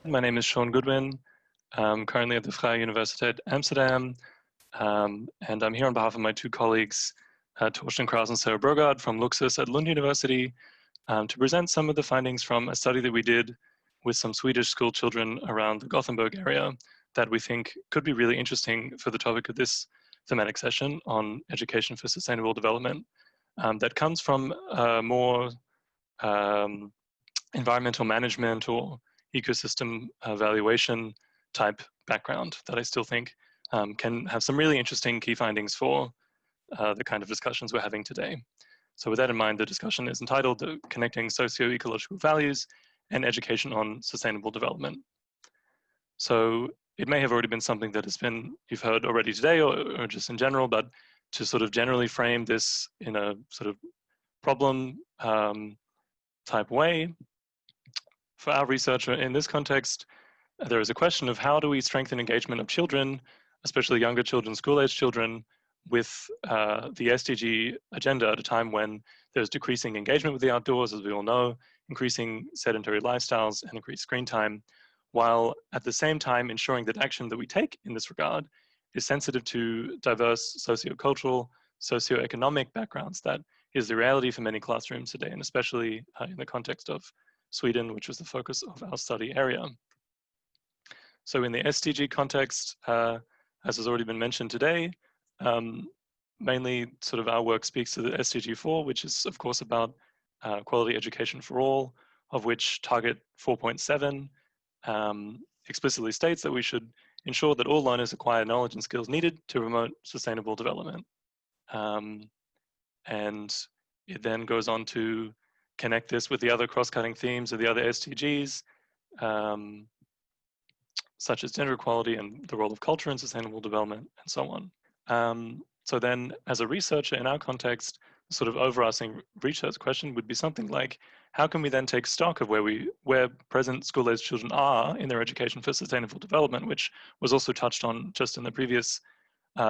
My name is Sean Goodwin. I'm currently at the Vrije Universiteit Amsterdam, and I'm here on behalf of my two colleagues, Torsten, Krause, and Sara Brogaard from Luxus at Lund University, to present some of the findings from a study that we did with some Swedish school children around the Gothenburg area that we think could be really interesting for the topic of this thematic session on education for sustainable development. That comes from a more environmental management or ecosystem evaluation type background that I still think can have some really interesting key findings for the kind of discussions we're having today. So with that in mind, the discussion is entitled Connecting Socio-Ecological Values and Education on Sustainable Development. So it may have already been something that you've heard already today or just in general, but to sort of generally frame this in a sort of problem type way, for our research in this context, there is a question of how do we strengthen engagement of children, especially younger children, school-age children, with the SDG agenda at a time when there's decreasing engagement with the outdoors, as we all know, increasing sedentary lifestyles and increased screen time, while at the same time ensuring that action that we take in this regard is sensitive to diverse socio-cultural, socio-economic backgrounds. That is the reality for many classrooms today, and especially in the context of Sweden, which was the focus of our study area. So in the SDG context, as has already been mentioned today, mainly sort of our work speaks to the SDG 4, which is of course about quality education for all, of which target 4.7 explicitly states that we should ensure that all learners acquire knowledge and skills needed to promote sustainable development. And it then goes on to connect this with the other cross-cutting themes of the other SDGs, such as gender equality and the role of culture in sustainable development, and so on. So then, as a researcher in our context, the sort of overarching research question would be something like, how can we then take stock of where present school-age children are in their education for sustainable development, which was also touched on just in the previous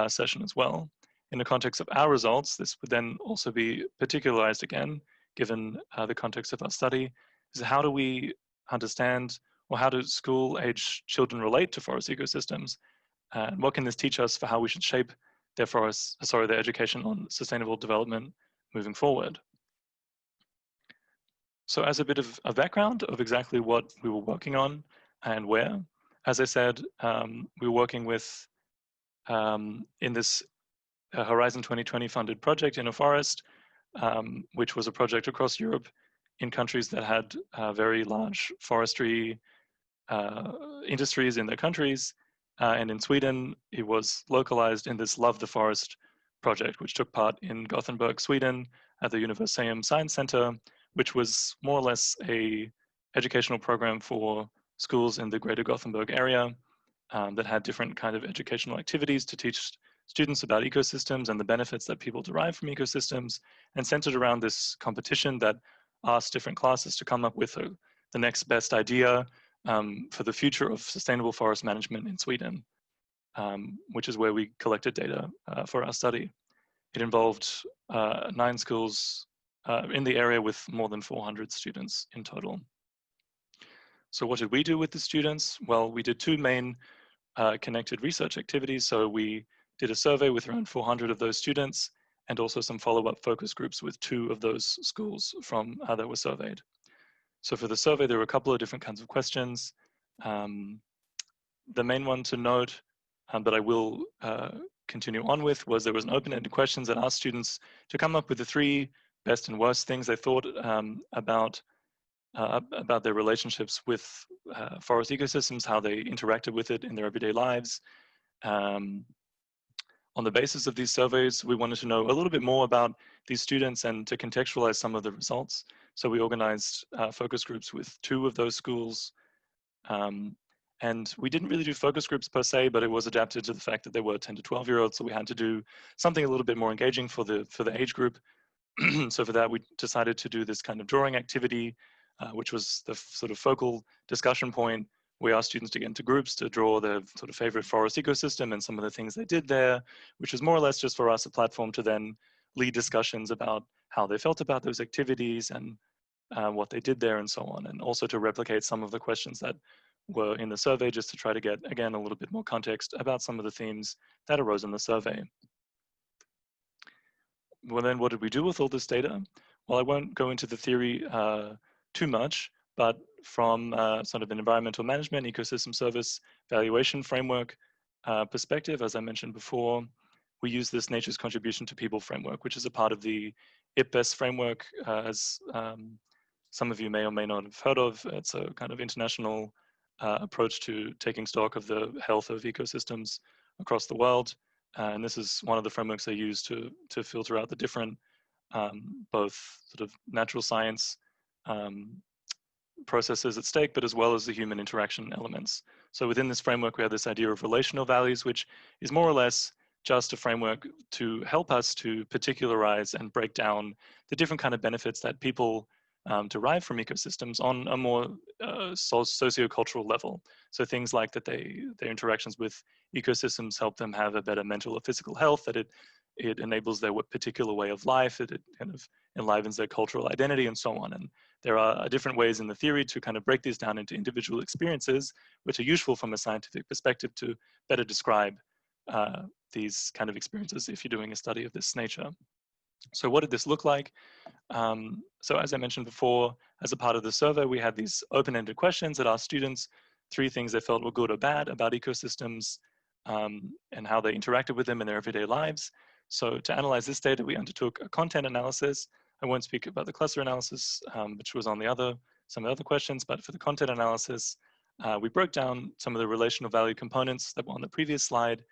session as well. In the context of our results, this would then also be particularized again, given the context of our study, is how do we understand, or how do school-age children relate to forest ecosystems? And what can this teach us for how we should shape their education on sustainable development moving forward? So as a bit of a background of exactly what we were working on and where, as I said, we were working with, in this Horizon 2020 funded project, InnoForEst, which was a project across Europe in countries that had very large forestry industries in their countries. And in Sweden, it was localized in this Love the Forest project, which took part in Gothenburg, Sweden, at the Universium Science Center, which was more or less a educational program for schools in the greater Gothenburg area that had different kind of educational activities to teach students about ecosystems and the benefits that people derive from ecosystems, and centered around this competition that asked different classes to come up with the next best idea for the future of sustainable forest management in Sweden, which is where we collected data for our study. It involved 9 schools in the area with more than 400 students in total. So what did we do with the students? Well, we did 2 main connected research activities. So we did a survey with around 400 of those students, and also some follow-up focus groups with 2 of those schools from that were surveyed. So for the survey, there were a couple of different kinds of questions. The main one to note, that I will continue on with, was there was an open-ended questions that asked students to come up with the 3 best and worst things they thought about their relationships with forest ecosystems, how they interacted with it in their everyday lives. On the basis of these surveys, we wanted to know a little bit more about these students and to contextualize some of the results. So we organized focus groups with 2 of those schools. And we didn't really do focus groups per se, but it was adapted to the fact that they were 10 to 12-year-olds. So we had to do something a little bit more engaging for the age group. So for that, we decided to do this kind of drawing activity, which was the sort of focal discussion point. We asked students to get into groups to draw their sort of favorite forest ecosystem and some of the things they did there, which was more or less just for us a platform to then lead discussions about how they felt about those activities and what they did there and so on, and also to replicate some of the questions that were in the survey, just to try to get, again, a little bit more context about some of the themes that arose in the survey. Well, then what did we do with all this data? Well, I won't go into the theory too much, but from sort of an environmental management, ecosystem service valuation framework perspective, as I mentioned before, we use this nature's contribution to people framework, which is a part of the IPBES framework, as some of you may or may not have heard of. It's a kind of international approach to taking stock of the health of ecosystems across the world. And this is one of the frameworks they use to filter out the different, both sort of natural science processes at stake, but as well as the human interaction elements. So within this framework, we have this idea of relational values, which is more or less just a framework to help us to particularize and break down the different kind of benefits that people derive from ecosystems on a more socio-cultural level. So things like that their interactions with ecosystems help them have a better mental or physical health, that it enables their particular way of life, it kind of enlivens their cultural identity and so on. And there are different ways in the theory to kind of break these down into individual experiences, which are useful from a scientific perspective to better describe these kind of experiences if you're doing a study of this nature. So what did this look like? So as I mentioned before, as a part of the survey, we had these open-ended questions that asked students 3 things they felt were good or bad about ecosystems and how they interacted with them in their everyday lives. So to analyze this data, we undertook a content analysis. I won't speak about the cluster analysis, which was on some of the other questions, but for the content analysis, we broke down some of the relational value components that were on the previous slide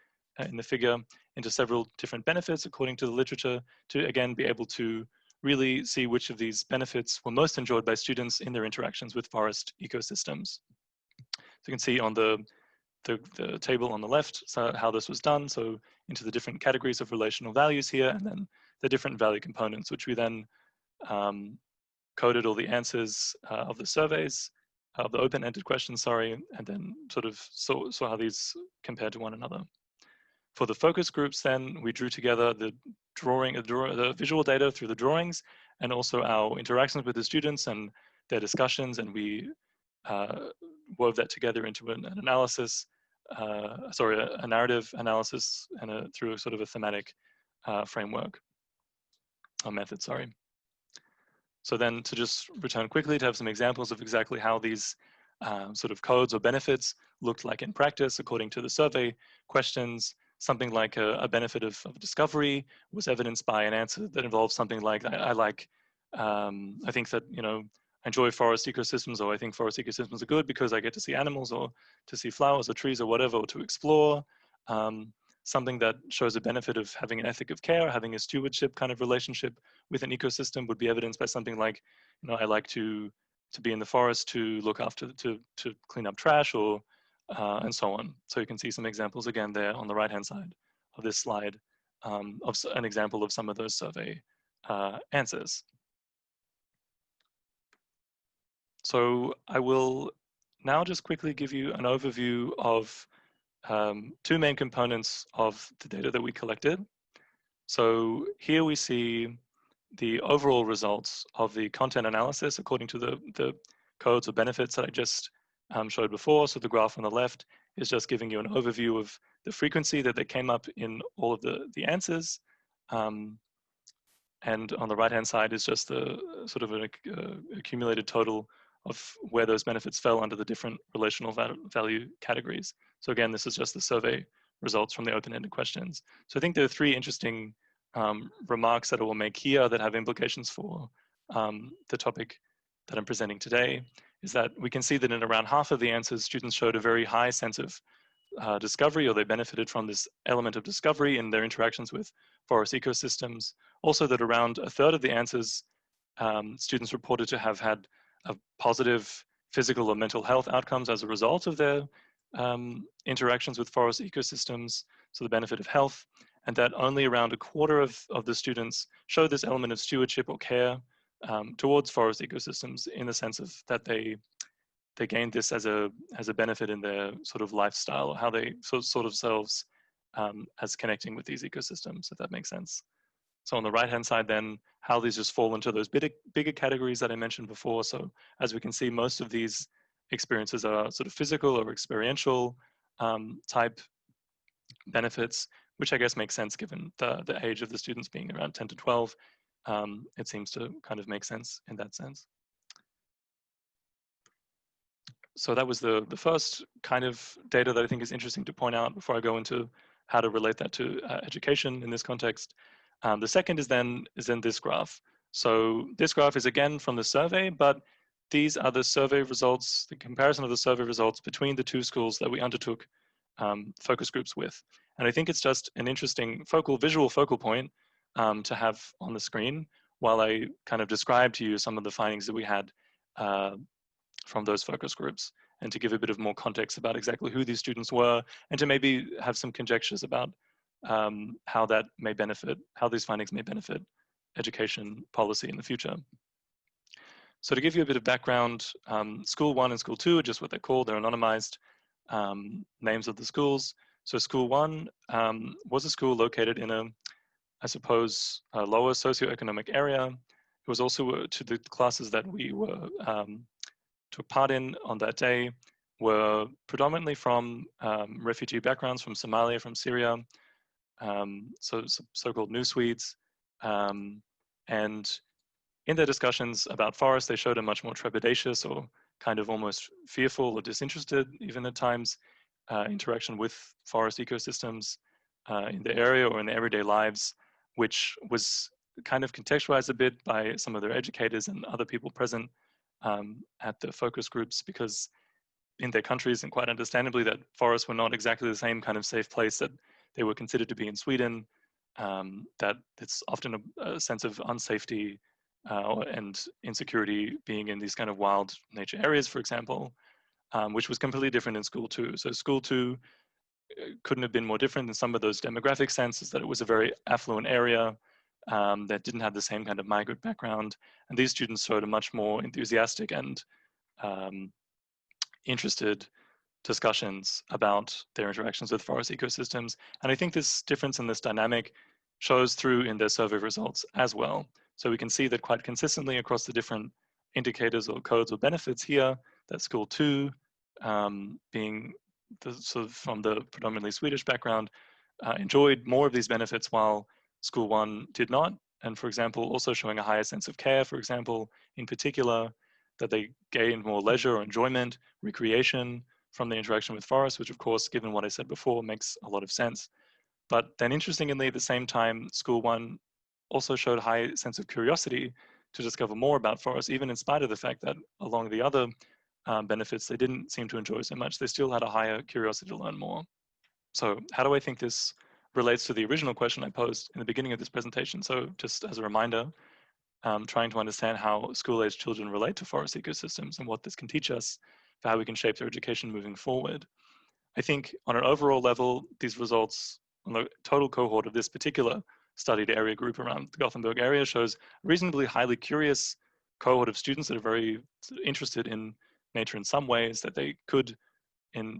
in the figure into several different benefits according to the literature, to again be able to really see which of these benefits were most enjoyed by students in their interactions with forest ecosystems. So you can see on the table on the left, so how this was done. So into the different categories of relational values here, and then the different value components, which we then coded all the answers of the surveys, of the open-ended questions, sorry, and then sort of saw how these compare to one another. For the focus groups, then we drew together the the visual data through the drawings, and also our interactions with the students and their discussions, and we wove that together into an analysis, a narrative analysis, and through a sort of a thematic framework, or method, sorry. So then to just return quickly to have some examples of exactly how these sort of codes or benefits looked like in practice according to the survey questions. Something like a benefit of discovery was evidenced by an answer that involves something like, I think that, I enjoy forest ecosystems, or I think forest ecosystems are good because I get to see animals or to see flowers or trees or whatever, or to explore. Something that shows a benefit of having an ethic of care, having a stewardship kind of relationship with an ecosystem would be evidenced by something like, I like to be in the forest to look after, to clean up trash, or and so on. So you can see some examples again there on the right-hand side of this slide of an example of some of those survey answers. So I will now just quickly give you an overview of 2 main components of the data that we collected. So here we see the overall results of the content analysis according to the codes or benefits that I just showed before. So the graph on the left is just giving you an overview of the frequency that they came up in all of the answers. And on the right-hand side is just the sort of an accumulated total of where those benefits fell under the different relational value categories. So again, this is just the survey results from the open-ended questions. So I think there are 3 interesting remarks that I will make here that have implications for the topic that I'm presenting today, is that we can see that in around half of the answers, students showed a very high sense of discovery, or they benefited from this element of discovery in their interactions with forest ecosystems. Also that around a third of the answers, students reported to have had a positive physical or mental health outcomes as a result of their interactions with forest ecosystems, so the benefit of health, and that only around a quarter of the students showed this element of stewardship or care towards forest ecosystems, in the sense of that they gained this as a benefit in their sort of lifestyle, or how they sort of selves as connecting with these ecosystems, if that makes sense. So on the right-hand side then, how these just fall into those bigger categories that I mentioned before. So as we can see, most of these experiences are sort of physical or experiential type benefits, which I guess makes sense given the age of the students being around 10 to 12. It seems to kind of make sense in that sense. So that was the first kind of data that I think is interesting to point out before I go into how to relate that to education in this context. The second is then this graph. So this graph is again from the survey, but these are the survey results, the comparison of the survey results between the two schools that we undertook focus groups with. And I think it's just an interesting visual focal point to have on the screen while I kind of describe to you some of the findings that we had from those focus groups, and to give a bit of more context about exactly who these students were, and to maybe have some conjectures about how these findings may benefit education policy in the future. So to give you a bit of background, School 1 and School 2 are just what they're called. They're anonymized names of the schools. So School 1 was a school located in I suppose, a lower socioeconomic area. It was also to the classes that we were took part in on that day were predominantly from refugee backgrounds from Somalia, from Syria, so-called new Swedes. And in their discussions about forest, they showed a much more trepidatious or kind of almost fearful or disinterested, even at times, interaction with forest ecosystems in the area or in their everyday lives, which was kind of contextualized a bit by some of their educators and other people present at the focus groups, because in their countries, and quite understandably, that forests were not exactly the same kind of safe place that they were considered to be in Sweden, that it's often a sense of unsafety and insecurity being in these kind of wild nature areas, for example, which was completely different in School 2. So School 2 couldn't have been more different in some of those demographic senses, that it was a very affluent area that didn't have the same kind of migrant background. And these students showed a much more enthusiastic and interested discussions about their interactions with forest ecosystems. And I think this difference in this dynamic shows through in their survey results as well. So we can see that quite consistently across the different indicators or codes or benefits here, that School 2 being from the predominantly Swedish background, enjoyed more of these benefits, while School 1 did not. And for example, also showing a higher sense of care, for example, in particular, that they gained more leisure or enjoyment, recreation from the interaction with forests, which of course, given what I said before, makes a lot of sense. But then interestingly, at the same time, School 1 also showed a high sense of curiosity to discover more about forests, even in spite of the fact that along the other benefits they didn't seem to enjoy so much, they still had a higher curiosity to learn more. So how do I think this relates to the original question I posed in the beginning of this presentation? So just as a reminder, trying to understand how school-aged children relate to forest ecosystems and what this can teach us for how we can shape their education moving forward. I think on an overall level, these results on the total cohort of this particular studied area group around the Gothenburg area shows a reasonably highly curious cohort of students that are very interested in nature in some ways, that they could,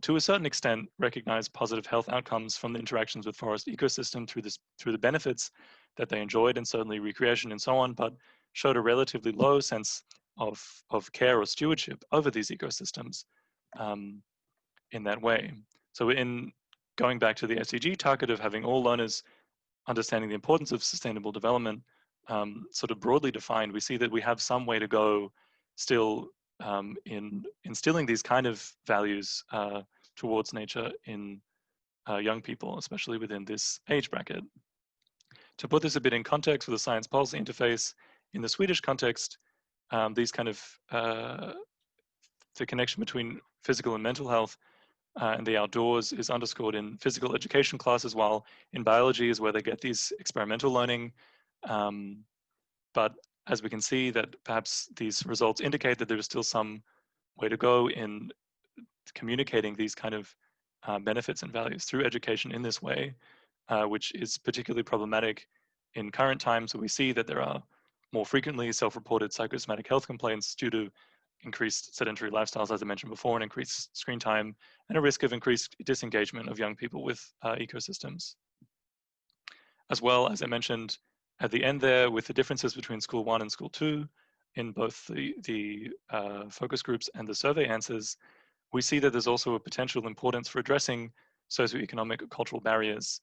to a certain extent, recognize positive health outcomes from the interactions with forest ecosystem through the benefits that they enjoyed, and certainly recreation and so on, but showed a relatively low sense of care or stewardship over these ecosystems in that way. So in going back to the SDG target of having all learners understanding the importance of sustainable development, sort of broadly defined, we see that we have some way to go still in instilling these kind of values towards nature in young people, especially within this age bracket. To put this a bit in context with a science policy interface, in the Swedish context, these kind of the connection between physical and mental health and the outdoors is underscored in physical education classes, while in biology is where they get these experimental learning. But as we can see, that perhaps these results indicate that there is still some way to go in communicating these kind of benefits and values through education in this way, which is particularly problematic in current times, where we see that there are more frequently self-reported psychosomatic health complaints due to increased sedentary lifestyles, as I mentioned before, and increased screen time, and a risk of increased disengagement of young people with ecosystems. As well, as I mentioned at the end there, with the differences between School 1 and School 2, in both the focus groups and the survey answers, we see that there's also a potential importance for addressing socioeconomic cultural barriers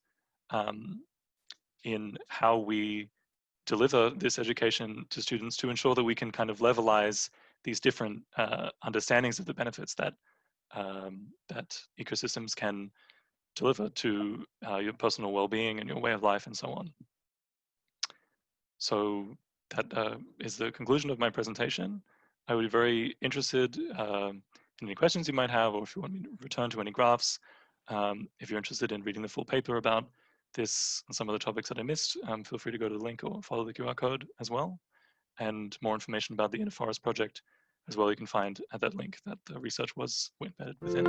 in how we deliver this education to students to ensure that we can kind of levelize these different understandings of the benefits that that ecosystems can deliver to your personal well-being and your way of life and so on. So that is the conclusion of my presentation. I would be very interested in any questions you might have, or if you want me to return to any graphs. If you're interested in reading the full paper about this and some of the topics that I missed, feel free to go to the link or follow the QR code as well. And more information about the InnoForEst project as well, you can find at that link that the research was embedded within.